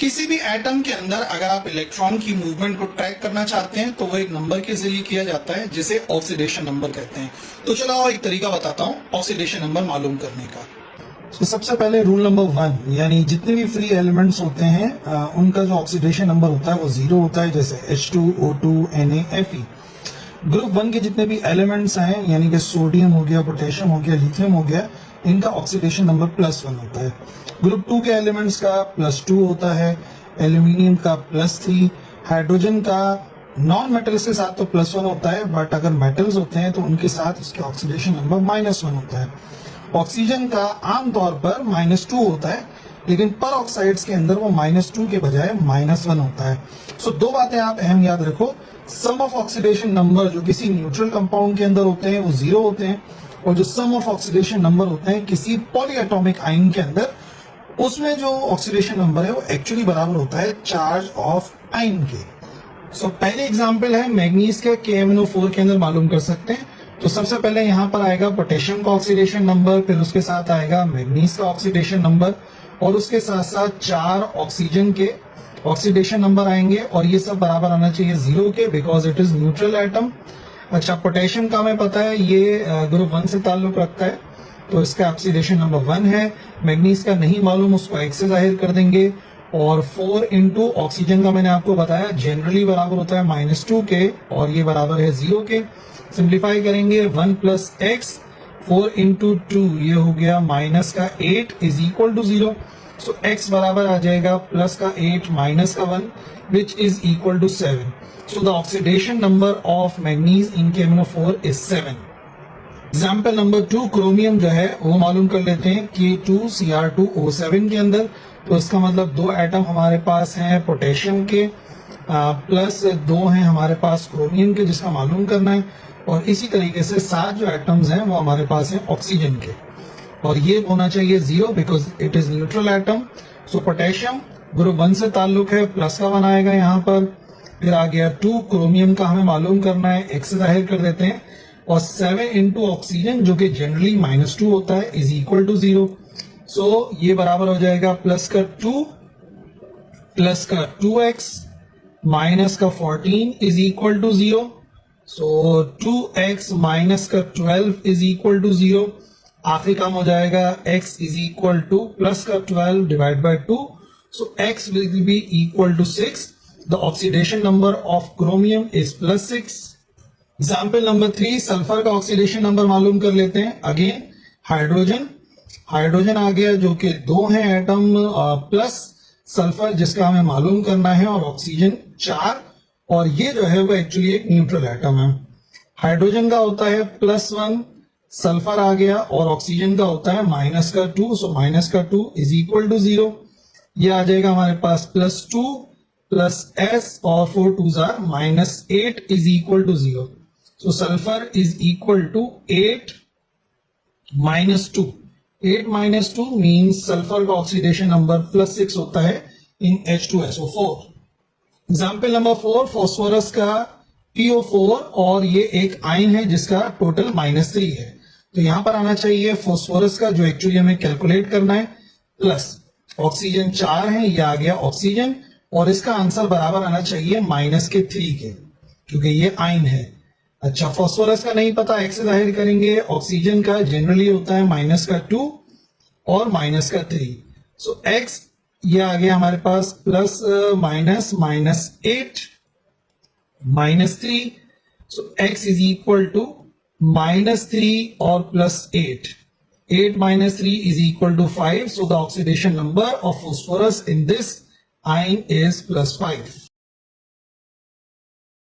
किसी भी एटम के अंदर अगर आप इलेक्ट्रॉन की मूवमेंट को ट्रैक करना चाहते हैं तो वो एक नंबर के जरिए किया जाता है जिसे ऑक्सीडेशन नंबर कहते हैं। तो चलो एक तरीका बताता हूँ ऑक्सीडेशन नंबर मालूम करने का। तो सबसे पहले रूल नंबर 1 यानी जितने भी फ्री एलिमेंट्स होते हैं उनका जो ऑक्सीडेशन नंबर होता है वो 0 होता है, जैसे H2, O2, Na, Fe। Group 1 के जितने भी एलिमेंट्स हैं यानी कि सोडियम हो गया, पोटेशियम हो गया, लिथियम हो गया, इनका ऑक्सीडेशन नंबर +1 होता है। ग्रुप 2 के एलिमेंट्स का +2 होता है, एल्यूमिनियम का +3, हाइड्रोजन का नॉन मेटल्स के साथ तो +1 होता है, बट अगर मेटल्स होते हैं तो उनके साथ उसके ऑक्सीडेशन नंबर -1 होता है। ऑक्सीजन का आमतौर पर -2 होता है, लेकिन पर ऑक्साइड्स के अंदर वो -2 के बजाय -1 होता है। सो दो बातें आप अहम याद रखो, सम ऑफ ऑक्सीडेशन नंबर जो किसी न्यूट्रल कंपाउंड के अंदर होते हैं वो 0 होते हैं, और जो सम ऑफ ऑक्सीडेशन नंबर होते हैं किसी पॉलीएटॉमिक आयन के अंदर, उसमें जो ऑक्सीडेशन नंबर है वो एक्चुअली बराबर होता है चार्ज ऑफ आयन के। सो पहले एग्जांपल है मैग्नीज के KMnO4 के अंदर मालूम कर सकते हैं। तो सबसे पहले यहाँ पर आएगा पोटेशियम का ऑक्सीडेशन नंबर, फिर उसके साथ आएगा मैग्नीज का ऑक्सीडेशन नंबर, और उसके साथ साथ 4 ऑक्सीजन के ऑक्सीडेशन नंबर आएंगे, और ये सब बराबर आना चाहिए 0 के, because it is neutral atom. अच्छा, पोटेशियम का हमें पता है ये ग्रुप 1 से ताल्लुक रखता है, तो इसका ऑक्सीडेशन नंबर 1 है। मैग्नीज का नहीं मालूम, उसको X से जाहिर कर देंगे, और 4 इंटू ऑक्सीजन का मैंने आपको बताया जनरली बराबर होता है -2 के, और ये बराबर है 0 के। सिंप्लीफाई करेंगे 1 + x, 4 इंटू 2 ये हो गया -8 is equal to 0। So x बराबर आ जाएगा +8 -1 which is equal to 7। So the oxidation number of manganese in KMnO4 is 7। Example number 2, chromium जो है वो मालूम कर लेते हैं K2Cr2O7 के अंदर। तो इसका मतलब 2 एटम हमारे पास हैं पोटेशियम के, प्लस 2 हैं हमारे पास क्रोमियम के जिसका मालूम करना है, और इसी तरीके से 7 जो एटम्स हैं वो हमारे पास हैं ऑक्सीजन के, और ये होना चाहिए 0 because it is neutral atom. So potassium group 1 से ताल्लुक है, +1 आएगा यहाँ पर। फिर आ गया 2, क्रोमियम का हमें मालूम करना है, X से जाहिर कर देते हैं, और 7 इंटू ऑक्सीजन जो कि जनरली -2 होता है इज इक्वल टू 0। सो ये बराबर हो जाएगा +2 + 2x -14 is equal to 0। So 2x - 12 is equal to 0। आखिरी काम हो जाएगा x is equal to +12 divide by 2। So x will be equal to 6। The oxidation number of chromium is +6। Example number 3, sulphur का oxidation number मालूम कर लेते हैं। Again hydrogen आ गया जो कि 2 हैं एटम, प्लस सल्फर जिसका हमें मालूम करना है, और ऑक्सीजन 4, और ये जो है वो एक्चुअली एक न्यूट्रल एटम है। हाइड्रोजन का होता है +1, सल्फर आ गया, और ऑक्सीजन का होता है -2। सो -2 इज इक्वल टू 0। ये आ जाएगा हमारे पास +2 + s, और 4 2s are -8 is equal to 0। So sulphur is equal to 8 - 2। 8 - 2 means sulphur का ऑक्सीडेशन नंबर +6 होता है इन H2SO4। एग्जाम्पल नंबर 4, फॉस्फोरस का PO4, और ये एक आयन है जिसका टोटल -3 है। तो यहां पर आना चाहिए फॉस्फोरस का जो एक्चुअली हमें कैलकुलेट करना है, प्लस ऑक्सीजन 4 है, ये आ गया ऑक्सीजन, और इसका आंसर बराबर आना चाहिए -3 के, क्योंकि ये आयन है। अच्छा, फॉस्फोरस का नहीं पता, X से जाहिर करेंगे। ऑक्सीजन का जनरली होता है -2 और -3। सो X ये आ गया हमारे पास plus -8 -3। So X is equal to -3 और +8। 8 - 3 is equal to 5. So the oxidation number of phosphorus in this ion is +5.